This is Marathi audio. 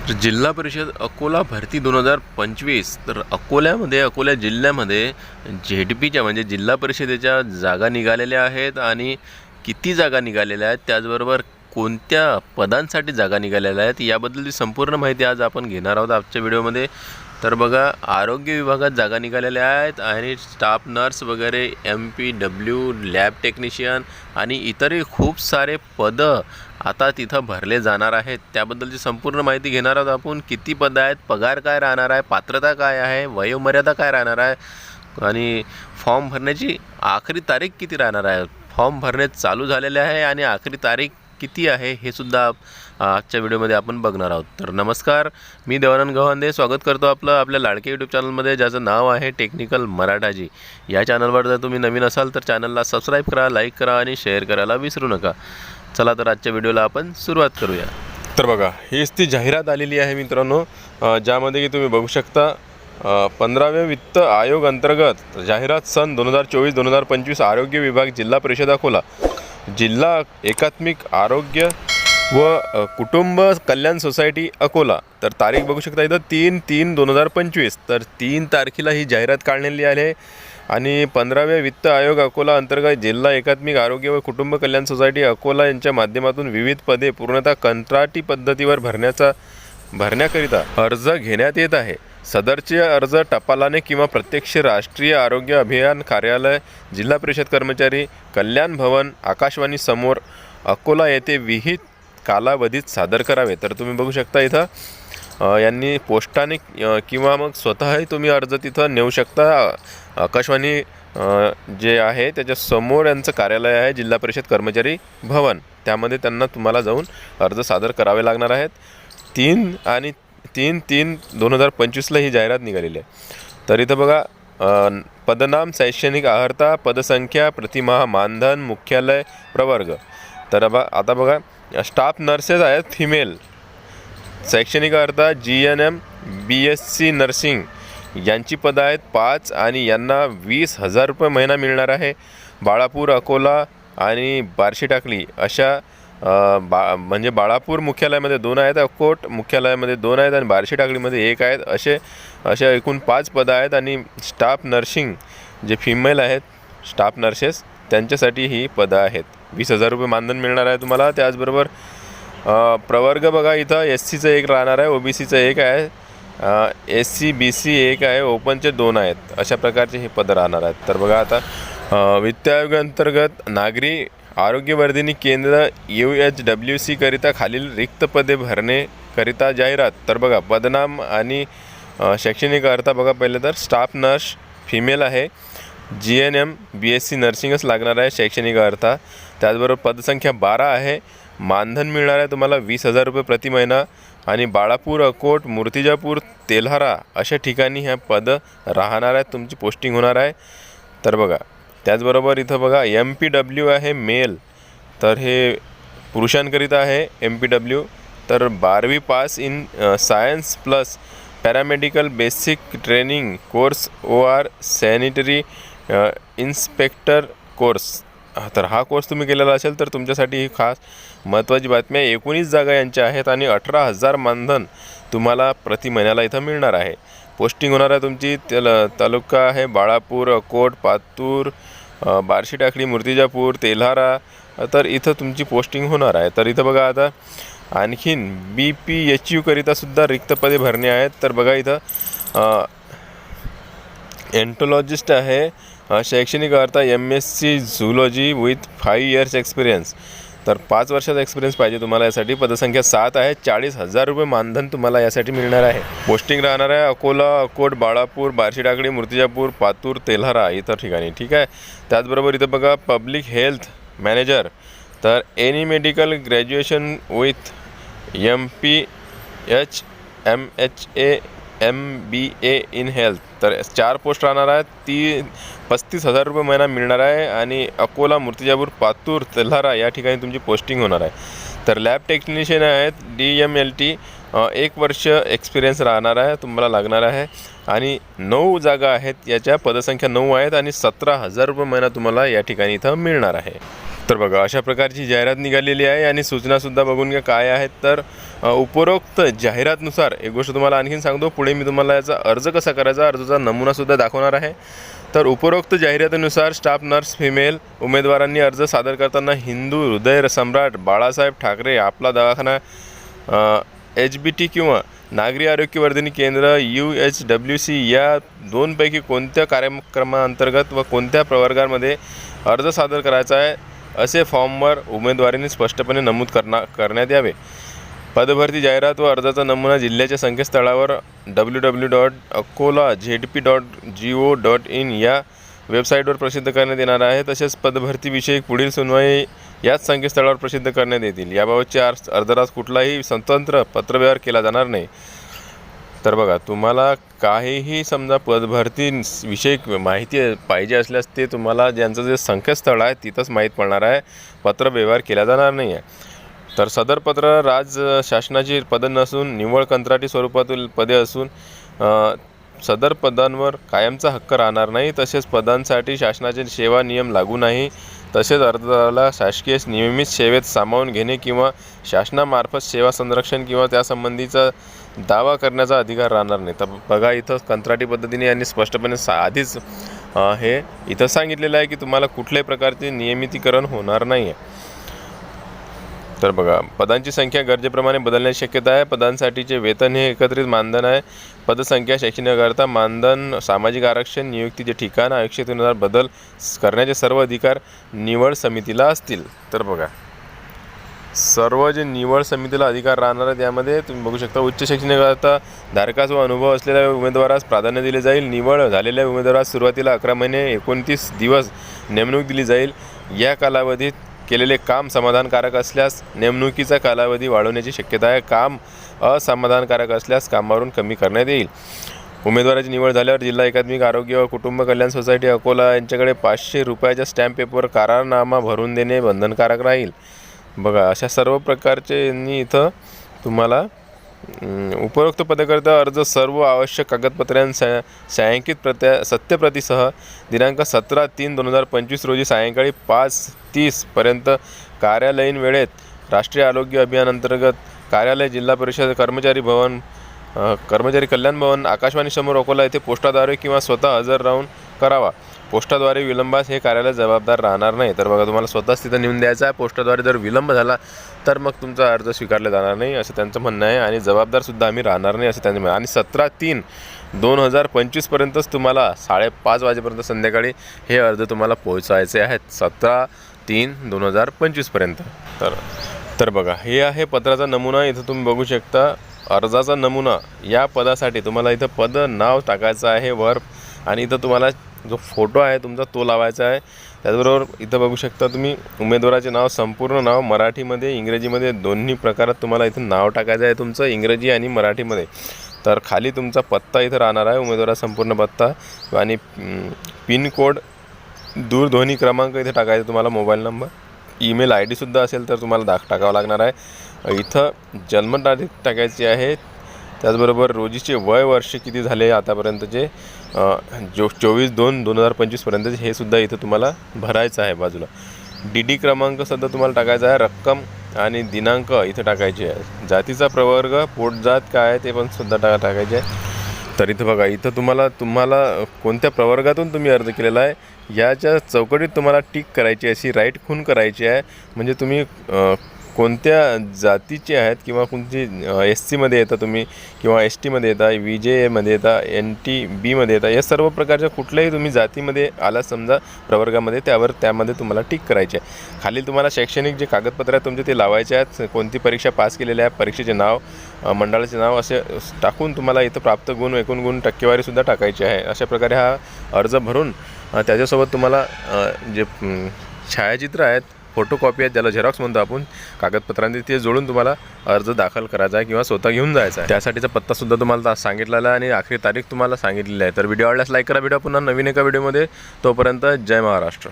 जिल्हा परिषद अकोला भरती 2025 तर अकोला जिल्ह्यामध्ये झेडपीच्या म्हणजे जिल्हा परिषदेच्या जागा निघालेल्या आहेत आणि किती जागा निघालेल्या आहेत, त्याचबरोबर कोणत्या पदांसाठी जागा निघालेल्या आहेत याबद्दलची संपूर्ण माहिती आज आपण घेणार आहोत आजच्या व्हिडिओमध्ये। तर बघा, आरोग्य विभागात जागा निघालेल्या आहेत आणि स्टाफ नर्स वगैरे, MPW, लॅब टेक्निशियन आणि इतरही खूप सारे पदं आता तिथं भरले जाणार आहेत। त्याबद्दलची संपूर्ण माहिती घेणार आहोत आपण। किती पदं आहेत, पगार काय राहणार आहे, पात्रता काय आहे, वयोमर्यादा काय राहणार आहे आणि फॉर्म भरण्याची आखरी तारीख किती राहणार आहे। फॉर्म भरणे चालू झालेले आहे आणि आखरी तारीख किती आहे हे सुद्धा आजच्या व्हिडिओमध्ये आपण बघणार आहोत। तर नमस्कार, मी देवानंद गव्हांदे स्वागत करतो आपल्या लाडके यूट्यूब चॅनलमध्ये, ज्याचं नाव आहे टेक्निकल मराठाजी। या चॅनलवर जर तुम्ही नवीन असाल तर चॅनलला सबस्क्राईब करा, लाईक करा आणि शेअर करायला विसरू नका। चला तर आजच्या व्हिडिओला आपण सुरुवात करूया। तर बघा, हीच ती जाहिरात आलेली आहे मित्रांनो, ज्यामध्ये की तुम्ही बघू शकता 15व्या वित्त आयोग अंतर्गत जाहिरात सन 2024-2025 आरोग्य विभाग जिल्हा परिषद अकोला, जिल्हा एकात्मिक आरोग्य व कुटुंब कल्याण सोसायटी अकोला। तर तारीख बघू शकता इथं 3/3/2025, तर 3 तारखेला ही जाहिरात काढलेली आहे आणि 15व्या वित्त आयोग अकोला अंतर्गत जिल्हा एकात्मिक आरोग्य व कुटुंब कल्याण सोसायटी अकोला यांच्या माध्यमातून विविध पदे पूर्णतः कंत्राटी पद्धतीवर भरण्याकरिता अर्ज घेण्यात येत आहे। सदरचे अर्ज टपालाने किंवा प्रत्यक्ष राष्ट्रीय आरोग्य अभियान कार्यालय, जिल्हा परिषद कर्मचारी कल्याण भवन, आकाशवाणी समोर अकोला येथे विहित कालावधीत सादर करावे। तर तुम्ही बघू शकता इथं यांनी पोस्टाने किंवा मग स्वतःही तुम्ही अर्ज तिथं नेऊ शकता। आकाशवाणी जे आहे त्याच्या समोर यांचं कार्यालय आहे, जिल्हा परिषद कर्मचारी भवन, त्यामध्ये त्यांना तुम्हाला जाऊन अर्ज सादर करावे लागणार आहेत। 3/3/2025ला ही जाहिरात निघालेली आहे। तर इथं बघा, पदनाम, शैक्षणिक अर्हता, पदसंख्या, प्रतिमाह मानधन, मुख्यालय, प्रवर्ग। तर आता बघा, स्टाफ नर्सेस आहेत फिमेल, शैक्षणिक अर्हता GNM BSc नर्सिंग यांची पदं आहेत 5 आणि यांना 20,000 रुपये महिना मिळणार आहे। बाळापूर, अकोला आणि बार्शी टाकली अशा म्हणजे बाळापूर मुख्यालयामध्ये 2 आहेत, अकोट मुख्यालयामध्ये 2 आहेत आणि बार्शी टाकलीमध्ये 1 आहेत। अशा एकूण 5 पदं आहेत आणि स्टाफ नर्सिंग जे फिमेल आहेत, स्टाफ नर्सेस, त्यांच्यासाठी ही पदं आहेत। 20,000 रुपये मानधन मिळणार आहे तुम्हाला। त्याचबरोबर प्रवर्ग बघा, इथं SCचं 1 राहणार आहे, OBCचं 1 आहे, SC BC 1 आहे, ओपनचे 2 आहेत। अशा प्रकारचे हे पदं राहणार आहेत। तर बघा, आता वित्त आयोग अंतर्गत नागरी आरोग्यवर्धिनी केंद्र UHWC करिता खालील रिक्त पदे भरण्याकरिता जाहिरात। तर बघा, पदनाम आणि शैक्षणिक अर्हता बघा, पहिले तर स्टाफ नर्स फिमेल आहे, GNM BSc नर्सिंगच लागणार आहे शैक्षणिक अर्हता। त्याचबरोबर पदसंख्या 12 आहे, मानधन मिळणार आहे तुम्हाला 20,000 रुपये प्रति महिना आणि बाळापूर, अकोट, मूर्तिजापूर, तेल्हारा अशा ठिकाणी ह्या पदं राहणार आहेत, तुमची पोस्टिंग होणार आहे। तर बघा, त्याचबरोबर इथं बघा MPW आहे मेल, तर हे पुरुषांकरिता आहे MPW। तर 12वी pass in science plus paramedical basic training course OR sanitary inspector course. तर हा कोर्स तुम्ही केलेला असेल तर तुमच्यासाठी ही खास महत्त्वाची बातमी आहे। 19 जागा यांच्या आहेत आणि 18,000 मानधन तुम्हाला प्रति महिन्याला इथं मिळणार आहे। पोस्टिंग होणार आहे तुमची तालुका आहे बाळापूर, अकोट, पातूर, बार्शी टाकळी, मूर्तिजापूर, तेल्हारा, तर इथं तुमची पोस्टिंग होणार आहे। तर इथं बघा, आता आणखीन BPHU करिता सुद्धा रिक्त पदे भरणे आहेत। तर बघा, इथं एंटोलॉजिस्ट आहे, शैक्षणिक अर्हता MSc zoology with 5 years experience. तर 5 वर्षाचा एक्सपिरियन्स पाहिजे तुम्हाला यासाठी। पदसंख्या 7 आहे, 40,000 रुपये मानधन तुम्हाला यासाठी मिळणार आहे। पोस्टिंग राहणार आहे अकोला, अकोट, बाळापूर, बार्शी टाकळी, मूर्तिजापूर, पातूर, तेल्हारा इतर ठिकाणी, ठीक आहे। त्याचबरोबर इथं बघा, पब्लिक हेल्थ मॅनेजर, तर any medical graduation with MPH MHA MBA in health. तर 4 पोस्ट राहणार आहेत, 35,000 रुपये महिना मिळणार आहे आणि अकोला, मूर्तिजापूर, पातूर, तेल्हारा या ठिकाणी तुमची पोस्टिंग होणार आहे। तर लॅब टेक्निशियन आहेत DMLT, 1 वर्ष एक्सपिरियन्स राहणार आहे तुम्हाला लागणार आहे आणि 9 जागा आहेत, याच्या पदसंख्या 9 आहेत आणि 17,000 रुपये महिना तुम्हाला या ठिकाणी इथं मिळणार आहे। तर बघा अशा प्रकारची जाहिरात निघालेली आहे आणि सूचनासुद्धा बघून घ्या काय आहेत. तर उपरोक्त जाहिरातनुसार एक गोष्ट तुम्हाला आणखीन सांगतो, पुढे मी तुम्हाला याचा अर्ज कसा करायचा अर्जाचा नमुनासुद्धा दाखवणार आहे. तर उपरोक्त जाहिरातीनुसार स्टाफ नर्स फिमेल उमेदवारांनी अर्ज सादर करताना हिंदू हृदय सम्राट बाळासाहेब ठाकरे आपला दवाखाना HBT किंवा नागरी आरोग्यवर्धिनी केंद्र UHWC या दोनपैकी कोणत्या कार्यक्रमाअंतर्गत व कोणत्या प्रवर्गामध्ये अर्ज सादर करायचा आहे असे फॉर्मवर उमेदवारांनी स्पष्टपणे नमूद करण्यात यावे. पदभरती जाहिरात व अर्जाचा नमुना जिल्ह्याच्या संकेतस्थळावर www.akolazp.go.in या वेबसाईटवर प्रसिद्ध करण्यात येणार आहे. तसेच पदभरतीविषयी पुढील सुनवाई याच संकेतस्थळावर प्रसिद्ध करण्यात येतील. याबाबतचे अर्जास कुठलाही स्वतंत्र पत्रव्यवहार केला जाणार नाही. तर बघा तुम्हाला काहीही समजा पदभरतीविषयी माहिती पाहिजे असल्यास ते तुम्हाला ज्यांचं जे संकेतस्थळ आहे तिथंच माहीत पडणार आहे, पत्रव्यवहार केला जाणार नाही आहे. तर सदर पत्र राज्य शासनाची पदं नसून निव्वळ कंत्राटी स्वरूपातील पदे असून सदर पदांवर कायमचा हक्क राहणार नाही. तसेच पदांसाठी शासनाचे सेवा नियम लागू नाही. तसेच अर्जदाराला शासकीय नियमित सेवेत सामावून घेणे किंवा शासनामार्फत सेवा संरक्षण किंवा त्यासंबंधीचा दावा करण्याचा अधिकार राहणार नाही. तर बघा इथं कंत्राटी पद्धतीने यांनी स्पष्टपणे आधीच हे इथं सांगितलेलं आहे की तुम्हाला कुठल्याही प्रकारचे नियमितीकरण होणार नाही आहे. तर बघा पदांची संख्या गरजेप्रमाणे बदलण्याची शक्यता आहे. पदांसाठीचे वेतन हे एकत्रित मानधन आहे. पदसंख्या शैक्षणिक अर्हता मानधन सामाजिक आरक्षण नियुक्तीचे ठिकाण आवश्यकतेनुसार बदल करण्याचे सर्व अधिकार निवड समितीला असतील. तर बघा सर्व जे निवड समितीला अधिकार राहणार आहे त्यामध्ये तुम्ही बघू शकता उच्च शैक्षणिक अर्हता धारकास व अनुभव असलेल्या उमेदवारास प्राधान्य दिले जाईल. निवड झालेल्या उमेदवारास सुरुवातीला 11 महिने 29 दिवस नेमणूक दिली जाईल. या कालावधीत केलेले काम समाधानकारक असल्यास नेमणुकीचा कालावधी वाढवण्याची शक्यता आहे. काम असमाधानकारक असल्यास कामावरून कमी करण्यात येईल. उमेदवाराची निवड झाल्यावर जिल्हा एकात्मिक आरोग्य व कुटुंब कल्याण सोसायटी अकोला यांच्याकडे 500 रुपयाच्या स्टॅम्प पेपरवर करारनामा भरून देणे बंधनकारक राहील. बघा अशा सर्व प्रकारचे यांनी इथं तुम्हाला उपरोक्त पदाकरिता अर्ज सर्व आवश्यक कागदपत्रांच्या छायांकित सत्यप्रतीसह दिनांक 17/3/2025 रोजी सायंकाळी 5:30 पर्यंत कार्यालयीन वेळेत राष्ट्रीय आरोग्य अभियान अंतर्गत कार्यालय जिल्हा परिषद कर्मचारी कल्याण भवन आकाशवाणी समोर अकोला येथे पोस्टाद्वारे किंवा स्वतः हजर राहून करावा. पोस्टाद्वारे विलंबास हे कार्यालय जबाबदार राहणार नाही. तर बघा तुम्हाला स्वतःच तिथं नेऊन द्यायचा आहे. पोस्टाद्वारे जर विलंब झाला तर मग तुमचा अर्ज स्वीकारला जाणार नाही असं त्यांचं म्हणणं आहे आणि जबाबदारसुद्धा आम्ही राहणार नाही असं त्यांचं म्हणणं आहे. आणि 17/3/2025 पर्यंतच तुम्हाला 5:30 वाजेपर्यंत संध्याकाळी हे अर्ज तुम्हाला पोहोचायचे आहेत. 17/3/2025 पर्यंत. तर बघा हे आहे पत्राचा नमुना. इथं तुम्ही बघू शकता अर्जाचा नमुना. या पदासाठी तुम्हाला इथं पद नाव टाकायचं आहे वर आणि इथं तुम्हाला जो फोटो आहे तुमचा तो लावायचा आहे. त्याचबरोबर इथं बघू शकता तुम्ही उमेदवाराचे नाव संपूर्ण नाव मराठीमध्ये इंग्रजीमध्ये दोन्ही प्रकारात तुम्हाला इथं नाव टाकायचं आहे तुमचं इंग्रजी आणि मराठीमध्ये. तर खाली तुमचा पत्ता इथं राहणार आहे उमेदवाराचा संपूर्ण पत्ता आणि पिनकोड दूरध्वनी क्रमांक इथे टाकायचा तुम्हाला मोबाईल नंबर ईमेल ID सुद्धा असेल तर तुम्हाला टाकावं लागणार आहे. इथं जन्मतारीख टाकायची आहे. त्याचबरोबर रोजीचे वय वर्ष किती झाले आतापर्यंतचे 24/2/2025 पर्यंतचे हे सुद्धा इथं तुम्हाला भरायचं आहे. बाजूला DD क्रमांकसुद्धा तुम्हाला टाकायचा आहे. रक्कम आणि दिनांक इथं टाकायची आहे. जातीचा प्रवर्ग पोटजात काय आहे ते पण सुद्धा टाकायचे आहे. तर इथं बघा इथं तुम्हाला कोणत्या प्रवर्गातून तुम्ही अर्ज केलेला आहे याच्या चौकटीत तुम्हाला टिक करायची अशी राईट खून करायची आहे. म्हणजे तुम्ही कोणत्या जातीचे आहेत किंवा कोणती SCमध्ये येता तुम्ही किंवा STमध्ये येता VJमध्ये येता NTBमध्ये येता या सर्व प्रकारच्या कुठल्याही तुम्ही जातीमध्ये आला समजा प्रवर्गामध्ये त्यामध्ये तुम्हाला टिक करायचे आहे. खाली तुम्हाला शैक्षणिक जे कागदपत्र आहेत तुमचे ते लावायचे आहेत. कोणती परीक्षा पास केलेली आहे परीक्षेचे नाव मंडळाचे नाव असे टाकून तुम्हाला इथं प्राप्त गुण एकूण गुण टक्केवारीसुद्धा टाकायची आहे. अशा प्रकारे हा अर्ज भरून त्याच्यासोबत तुम्हाला जे छायाचित्र आहेत फोटोकॉपी आहेत ज्याला झेरॉक्स म्हणतो आपण कागदपत्रांचे ते जोडून तुम्हाला अर्ज दाखल करायचा आहे किंवा स्वतः घेऊन जायचा आहे. त्यासाठीचा पत्तासुद्धा तुम्हाला सांगितलेला आहे आणि आखरी तारीख तुम्हाला सांगितलेली आहे. तर व्हिडिओ आवडल्यास लाईक करा. व्हिडिओ पुन्हा नवीन एका व्हिडिओमध्ये. तोपर्यंत जय महाराष्ट्र.